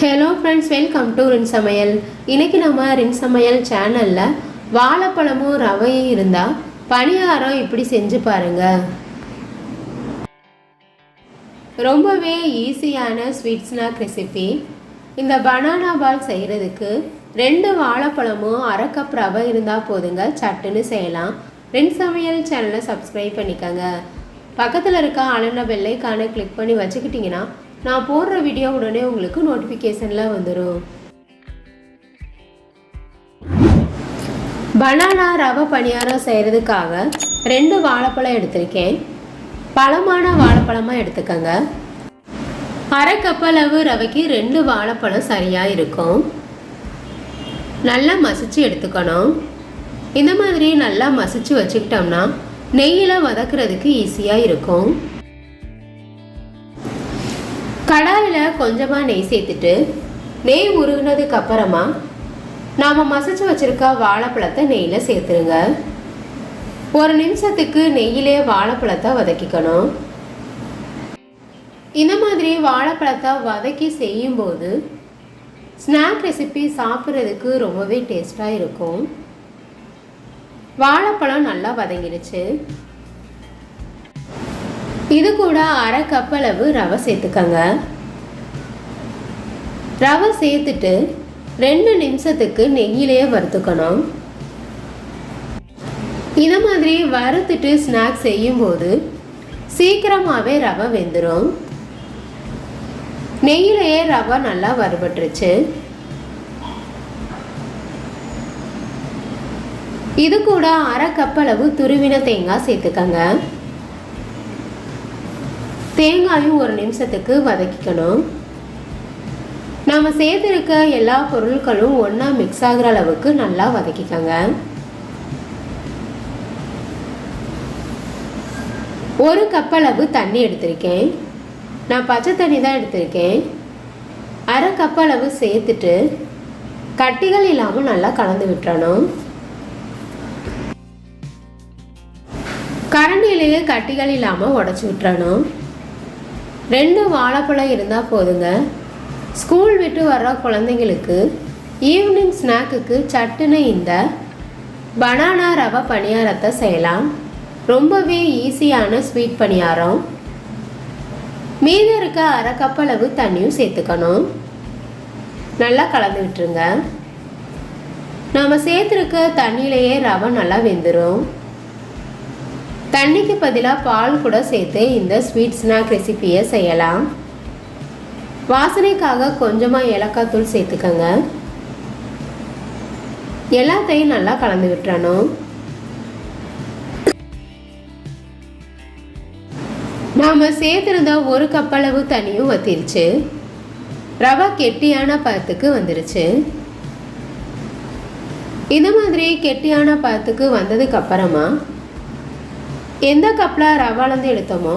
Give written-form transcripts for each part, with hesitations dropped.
Hello friends, welcome to ரின் சமையல். இன்றைக்கி நம்ம ரின் சமையல் சேனலில் வாழைப்பழமும் ரவையும் இருந்தால் பணியாரம் இப்படி செஞ்சு பாருங்கள். ரொம்பவே ஈஸியான ஸ்வீட் ஸ்நாக் ரெசிபி. இந்த பனானா பால் செய்கிறதுக்கு 2 வாழைப்பழமும் 1/2 கப் ரவை இருந்தால் போதுங்க, சட்டுன்னு செய்யலாம். ரின் சமையல் சேனலை சப்ஸ்கிரைப் பண்ணிக்கோங்க. பக்கத்தில் இருக்க அலன பெல்லைக்கான கிளிக் பண்ணி வச்சுக்கிட்டிங்கன்னா நான் போடுற வீடியோ உடனே உங்களுக்கு நோட்டிஃபிகேஷனில் வந்துடும். பனானா ரவை பணியாரம் செய்கிறதுக்காக 2 வாழைப்பழம் எடுத்திருக்கேன். பழமான வாழைப்பழமாக எடுத்துக்கோங்க. 1/2 கப் அளவு ரவைக்கு 2 வாழைப்பழம் சரியாக இருக்கும். நல்லா மசிச்சு எடுத்துக்கணும். இந்த மாதிரி நல்லா மசிச்சு வச்சுக்கிட்டோம்னா நெய்யில் வதக்குறதுக்கு ஈஸியாக இருக்கும். கடாயில் கொஞ்சமாக நெய் சேர்த்துட்டு நெய் உருகினதுக்கு அப்புறமா நாம் மசிச்சு வச்சுருக்க வாழைப்பழத்தை நெய்யில் சேர்த்துருங்க. 1 நிமிஷத்துக்கு நெய்யிலே வாழைப்பழத்தை வதக்கிக்கணும். இந்த மாதிரி வாழைப்பழத்தை வதக்கி செய்யும்போது ஸ்நாக் ரெசிபி சாப்பிட்றதுக்கு ரொம்பவே டேஸ்ட்டாக இருக்கும். வாழைப்பழம் நல்லா வதங்கிடுச்சு. இது கூட 1/2 கப் அளவு ரவை சேர்த்துக்கங்க. ரவை சேர்த்துட்டு 2 நிமிஷத்துக்கு நெய்யிலேயே வறுத்துக்கணும். இந்த மாதிரி வறுத்துட்டு ஸ்நாக்ஸ் செய்யும்போது சீக்கிரமாகவே ரவை வெந்துடும். நெய்யிலேயே ரவை நல்லா வறுபட்டுருச்சு. இது கூட 1/2 கப் அளவு துருவின தேங்காய் சேர்த்துக்கங்க. தேங்காயும் 1 நிமிஷத்துக்கு வதக்கிக்கணும். நாம் சேர்த்துருக்க எல்லா பொருட்களும் ஒன்றா மிக்ஸ் ஆகிற அளவுக்கு நல்லா வதக்கிக்கோங்க. 1 கப் அளவு தண்ணி எடுத்திருக்கேன். நான் பச்சை தண்ணி தான் எடுத்திருக்கேன். 1/2 கப் அளவு சேர்த்துட்டு கட்டிகள் இல்லாமல் நல்லா கலந்து விட்டுறணும். கரண்டிலேயே கட்டிகள் இல்லாமல் உடச்சி விட்டுறணும். 2 வாழைப்பழம் இருந்தால் போதுங்க. ஸ்கூல் விட்டு வர்ற குழந்தைங்களுக்கு ஈவினிங் ஸ்நாக்குக்கு சட்டுன்னு இந்த பனானா ரவை பணியாரத்தை செய்யலாம். ரொம்பவே ஈஸியான ஸ்வீட் பணியாரம். மீதி இருக்க 1/2 கப் அளவு தண்ணியும் சேர்த்துக்கணும். நல்லா கலந்து விட்டுருங்க. நாம் சேர்த்துருக்க தண்ணியிலேயே ரவை நல்லா வெந்துடும். தண்ணிக்கு பதிலாக பால் கூட சேர்த்து இந்த ஸ்வீட் ஸ்நாக் ரெசிபியை செய்யலாம். வாசனைக்காக கொஞ்சமாக ஏலக்காய் தூள் சேர்த்துக்கங்க. எல்லாத்தையும் நல்லா கலந்து விட்டுறணும். நாம் சேர்த்துருந்த 1 கப் அளவு தண்ணியும் வத்திருச்சு. ரவை கெட்டியான பதத்துக்கு வந்துருச்சு. இந்த மாதிரி கெட்டியான பதத்துக்கு வந்ததுக்கு அப்புறமா எந்த கப்பில் ரவை அளந்து எடுத்தோமோ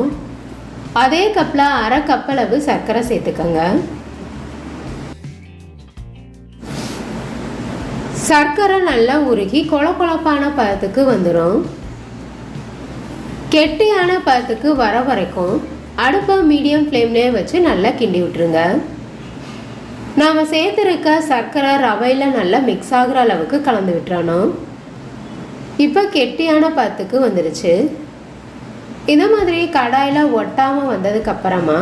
அதே கப்பில் 1/2 கப் அளவு சர்க்கரை சேர்த்துக்கோங்க. சர்க்கரை நல்லா உருகி கொழப்பான பதத்துக்கு வந்துடும். கெட்டியான பதத்துக்கு வர வரைக்கும் அடுப்பை மீடியம் ஃப்ளேம்லேயே வச்சு நல்லா கிண்டி விட்டுருங்க. நாம் சேர்த்துருக்க சர்க்கரை ரவையில் நல்லா மிக்ஸ் ஆகிற அளவுக்கு கலந்து விட்டுறணும். இப்போ கெட்டியான பதத்துக்கு வந்துடுச்சு. இந்த மாதிரி கடாயில் ஒட்டாமல் வந்ததுக்கப்புறமா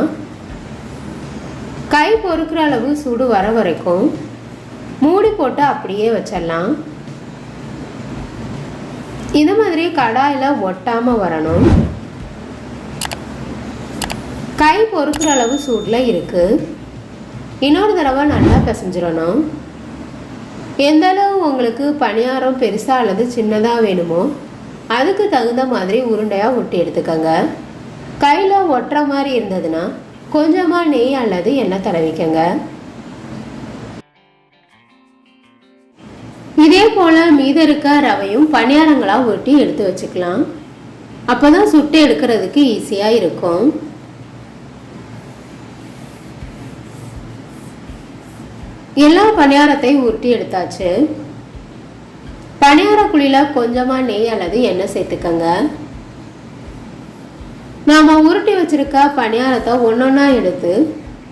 கை பொறுக்கிற அளவு சூடு வர வரைக்கும் மூடி போட்டு அப்படியே வச்சிடலாம். இந்த மாதிரி கடாயில் ஒட்டாமல் வரணும். கை பொறுக்கிற அளவு சூடில் இருக்குது. இன்னொரு தடவை நல்லா பிசைஞ்சிடணும். எந்த அளவு உங்களுக்கு பணியாரம் பெருசாக அல்லது சின்னதாக வேணுமோ அதுக்கு தகுந்த மாதிரி உருண்டையாக ஒட்டி எடுத்துக்கோங்க. கையில் ஒட்டுற மாதிரி இருந்ததுன்னா கொஞ்சமாக நெய் அல்லது எண்ணெய் தடவிக்கங்க. இதே போல் மீதி இருக்க ரவையும் பணியாரங்களாக ஒட்டி எடுத்து வச்சுக்கலாம். அப்போ தான் சுட்டு எடுக்கிறதுக்கு ஈஸியாக இருக்கும். எல்லா பணியாரத்தையும் உருட்டி எடுத்தாச்சு. பணியார குழியில் கொஞ்சமாக நெய் அல்லது எண்ணெய் சேர்த்துக்கங்க. நாம் உருட்டி வச்சுருக்க பணியாரத்தை ஒன்றொன்னா எடுத்து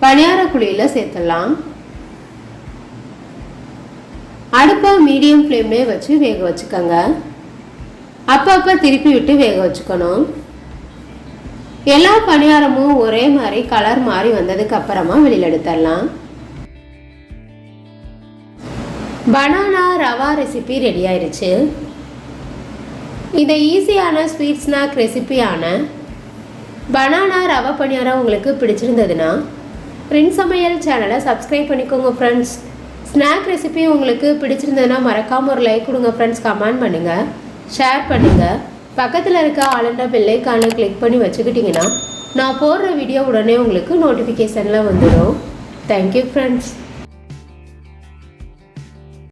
பணியார குழியில் சேர்த்துடலாம். அடுப்பை மீடியம் ஃப்ளேம்லேயே வச்சு வேக வச்சுக்கோங்க. அப்பப்போ திருப்பி விட்டு வேக வச்சுக்கணும். எல்லா பணியாரமும் ஒரே மாதிரி கலர் மாறி வந்ததுக்கு அப்புறமா வெளியில் எடுத்துடலாம். பனானா ரவா ரெசிபி ரெடி ஆயிடுச்சு. இந்த ஈஸியான ஸ்வீட் ஸ்நாக் ரெசிபியான பனானா ரவா பணியாரம் உங்களுக்கு பிடிச்சிருந்ததுன்னா பிரின்ஸ் சமையல் சேனலை சப்ஸ்கிரைப் பண்ணிக்கோங்க ஃப்ரெண்ட்ஸ். ஸ்நாக் ரெசிபி உங்களுக்கு பிடிச்சிருந்ததுன்னா மறக்காமல் ஒரு லைக் கொடுங்க ஃப்ரெண்ட்ஸ். கமெண்ட் பண்ணுங்கள், ஷேர் பண்ணுங்கள். பக்கத்தில் இருக்க ஆல் பெல் ஐகானை கிளிக் பண்ணி வச்சுக்கிட்டிங்கன்னா நான் போடுற வீடியோ உடனே உங்களுக்கு நோட்டிஃபிகேஷனில் வந்துடும். Thank you friends.